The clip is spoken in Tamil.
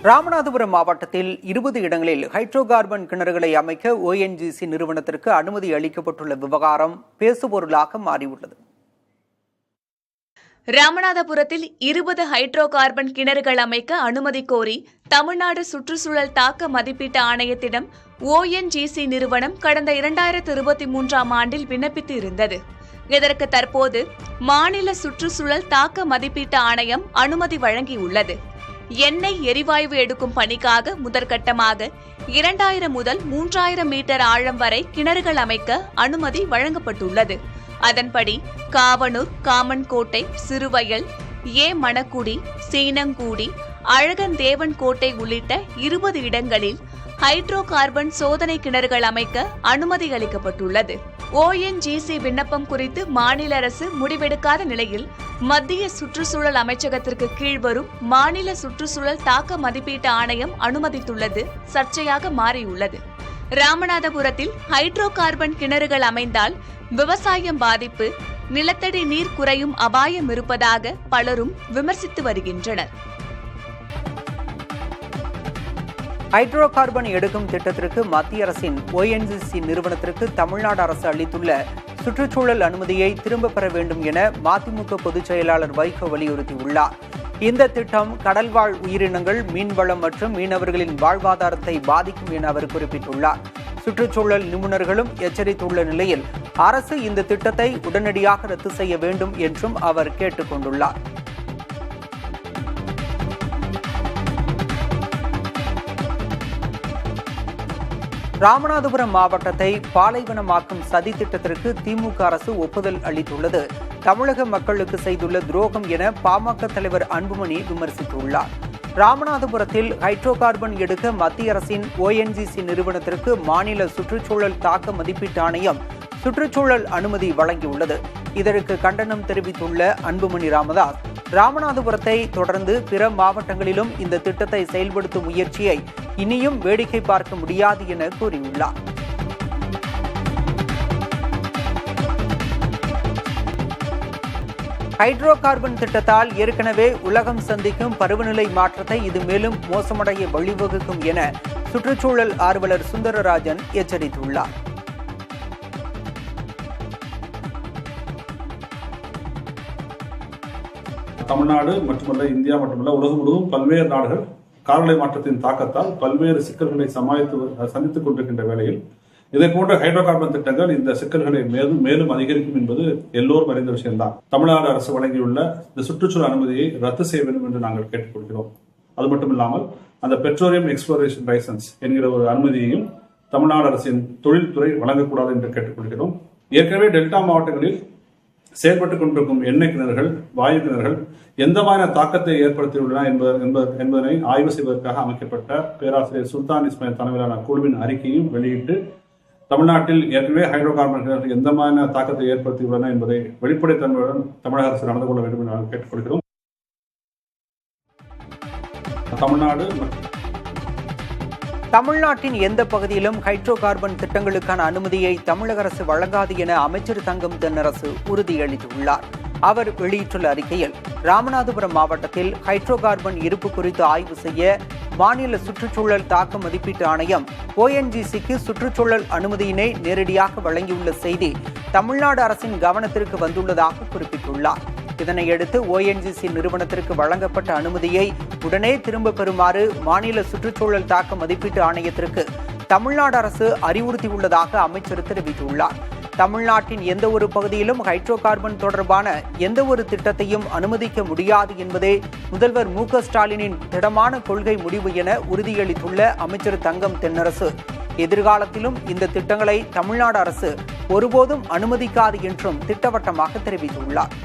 ராமநாதபுரம் மாவட்டத்தில் 20 இடங்களில் ஹைட்ரோ கார்பன் கிணறுகளை அமைக்க ONGC நிறுவனத்திற்கு அனுமதி அளிக்கப்பட்டுள்ள விவகாரம் பேசுபொருளாக மாறியுள்ளது. ராமநாதபுரத்தில் 20 ஹைட்ரோ கார்பன் கிணறுகள் அமைக்க அனுமதி கோரி தமிழ்நாடு சுற்றுச்சூழல் தாக்க மதிப்பீட்டு ஆணையத்திடம் ONGC நிறுவனம் கடந்த 2023ஆம் ஆண்டில் விண்ணப்பித்து இருந்தது. இதற்கு தற்போது மாநில சுற்றுச்சூழல் தாக்க மதிப்பீட்டு ஆணையம் அனுமதி வழங்கியுள்ளது. எண்ணெய் எரிவாயு எடுக்கும் பணிக்காக முதற்கட்டமாக 2000 முதல் 3000 மீட்டர் ஆழம் வரை கிணறுகள் அமைக்க அனுமதி வழங்கப்பட்டுள்ளது. அதன்படி காவனூர், காமன்கோட்டை, சிறுவயல், மணக்குடி, சீனங்கூடி, அழகந்தேவன் கோட்டை உள்ளிட்ட 20 இடங்களில் ஹைட்ரோ கார்பன் சோதனை கிணறுகள் அமைக்க அனுமதி அளிக்கப்பட்டுள்ளது. ONGC விண்ணப்பம் குறித்து மாநில அரசு முடிவெடுக்காத நிலையில் மத்திய சுற்றுச்சூழல் அமைச்சகத்திற்கு கீழ் வரும் மாநில சுற்றுச்சூழல் தாக்க மதிப்பீட்டு ஆணையம் அனுமதித்துள்ளது சர்ச்சையாக மாறியுள்ளது. ராமநாதபுரத்தில் ஹைட்ரோ கார்பன் கிணறுகள் அமைந்தால் விவசாயம் பாதிப்பு, நிலத்தடி நீர் குறையும் அபாயம் இருப்பதாக பலரும் விமர்சித்து வருகின்றனர். ஹைட்ரோ கார்பன் எடுக்கும் திட்டத்திற்கு மத்திய அரசின் ONGC நிறுவனத்திற்கு தமிழ்நாடு அரசு அளித்துள்ள சுற்றுச்சூழல் அனுமதியை திரும்பப் பெற வேண்டும் என மதிமுக பொதுச் செயலாளர் வைகோ வலியுறுத்தியுள்ளார். இந்த திட்டம் கடல்வாழ் உயிரினங்கள், மீன்வளம் மற்றும் மீனவர்களின் வாழ்வாதாரத்தை பாதிக்கும் என அவர் குறிப்பிட்டுள்ளார். சுற்றுச்சூழல் நிபுணர்களும் எச்சரித்துள்ள நிலையில் அரசு இந்த திட்டத்தை உடனடியாக ரத்து செய்ய வேண்டும் என்றும் அவர் கேட்டுக் கொண்டுள்ளார். ராமநாதபுரம் மாவட்டத்தை பாலைவனமாக்கும் சதி திட்டத்திற்கு திமுக அரசு ஒப்புதல் அளித்துள்ளது தமிழக மக்களுக்கு செய்துள்ள துரோகம் என பாமக தலைவர் அன்புமணி விமர்சித்துள்ளார். ராமநாதபுரத்தில் ஹைட்ரோ கார்பன் எடுக்க மத்திய அரசின் ONGC நிறுவனத்திற்கு மாநில சுற்றுச்சூழல் தாக்க மதிப்பீட்டு ஆணையம் சுற்றுச்சூழல் அனுமதி வழங்கியுள்ளது. இதற்கு கண்டனம் தெரிவித்துள்ள அன்புமணி ராமதாஸ், ராமநாதபுரத்தை தொடர்ந்து பிற மாவட்டங்களிலும் இந்த திட்டத்தை செயல்படுத்தும் முயற்சியை இனியும் வேடிக்கை பார்க்க முடியாது என கூறியுள்ளார். ஹைட்ரோ கார்பன் திட்டத்தால் ஏற்கனவே உலகம் சந்திக்கும் பருவநிலை மாற்றத்தை இது மேலும் மோசமடைய வழிவகுக்கும் என சுற்றுச்சூழல் ஆர்வலர் சுந்தரராஜன் எச்சரித்துள்ளார். தமிழ்நாடு மட்டுமல்ல, இந்தியா மட்டுமல்ல, உலகம் முழுவதும் பல்வேறு நாடுகள் காலநிலை மாற்றத்தின் தாக்கத்தால் பல்வேறு சிக்கல்களை சந்தித்துக் கொண்டிருக்கின்ற வேளையில் இதை போன்ற ஹைட்ரோ கார்பன் திட்டங்கள் இந்த சிக்கல்களை மேலும் அதிகரிக்கும் என்பது எல்லோரும் அறிந்த விஷயம்தான். தமிழ்நாடு அரசு வழங்கியுள்ள இந்த சுற்றுச்சூழல் அனுமதியை ரத்து செய்ய வேண்டும் என்று நாங்கள் கேட்டுக்கொள்கிறோம். அது மட்டுமில்லாமல் அந்த பெட்ரோலியம் எக்ஸ்ப்ளோரேஷன் லைசன்ஸ் என்கிற ஒரு அனுமதியையும் தமிழ்நாடு அரசின் தொழில்துறை வழங்கக்கூடாது என்று கேட்டுக்கொள்கிறோம். ஏற்கனவே டெல்டா மாவட்டங்களில் செயல்பட்டுக் கொண்டிருக்கும் எண்ணெய் கிணறுகள், வாயு கிணறுகள் எந்த மாதிரியான தாக்கத்தை ஏற்படுத்தியுள்ளன என்பதனை ஆய்வு செய்வதற்காக அமைக்கப்பட்ட பேராசிரியர் சுல்தான் இஸ்மாயில் தலைமையிலான குழுவின் அறிக்கையும் வெளியிட்டு தமிழ்நாட்டில் ஏற்கனவே ஹைட்ரோ கார்பன் கிணறுகள் எந்த மாதிரியான தாக்கத்தை ஏற்படுத்தியுள்ளன என்பதை வெளிப்படைத்தன்மையுடன் தமிழக அரசு நடந்து கொள்ள வேண்டும் என்று கேட்டுக்கொள்கிறோம். தமிழ்நாட்டின் எந்த பகுதியிலும் ஹைட்ரோ கார்பன் திட்டங்களுக்கான அனுமதியை தமிழக அரசு வழங்காது என அமைச்சர் தங்கம் தென்னரசு உறுதியளித்துள்ளார். அவர் வெளியிட்டுள்ள அறிக்கையில், ராமநாதபுரம் மாவட்டத்தில் ஹைட்ரோ கார்பன் இருப்பு குறித்து ஆய்வு செய்ய மாநில சுற்றுச்சூழல் தாக்க மதிப்பீட்டு ஆணையம் ONGCக்கு சுற்றுச்சூழல் அனுமதியினை நேரடியாக வழங்கியுள்ள செய்தி தமிழ்நாடு அரசின் கவனத்திற்கு வந்துள்ளதாக குறிப்பிட்டுள்ளார். இதனையடுத்து ONGC நிறுவனத்திற்கு வழங்கப்பட்ட அனுமதியை உடனே திரும்ப பெறுமாறு மாநில சுற்றுச்சூழல் தாக்க மதிப்பீட்டு ஆணையத்திற்கு தமிழ்நாடு அரசு அறிவுறுத்தியுள்ளதாக அமைச்சர் தெரிவித்துள்ளார். தமிழ்நாட்டின் எந்த ஒரு பகுதியிலும் ஹைட்ரோ கார்பன் தொடர்பான எந்த ஒரு திட்டத்தையும் அனுமதிக்க முடியாது என்பதே முதல்வர் MK-ஸ்டாலினின் திடமான கொள்கை முடிவு என உறுதியளித்துள்ள அமைச்சர் தங்கம் தென்னரசு, எதிர்காலத்திலும் இந்த திட்டங்களை தமிழ்நாடு அரசு ஒருபோதும் அனுமதிக்காது என்றும் திட்டவட்டமாக தெரிவித்துள்ளார்.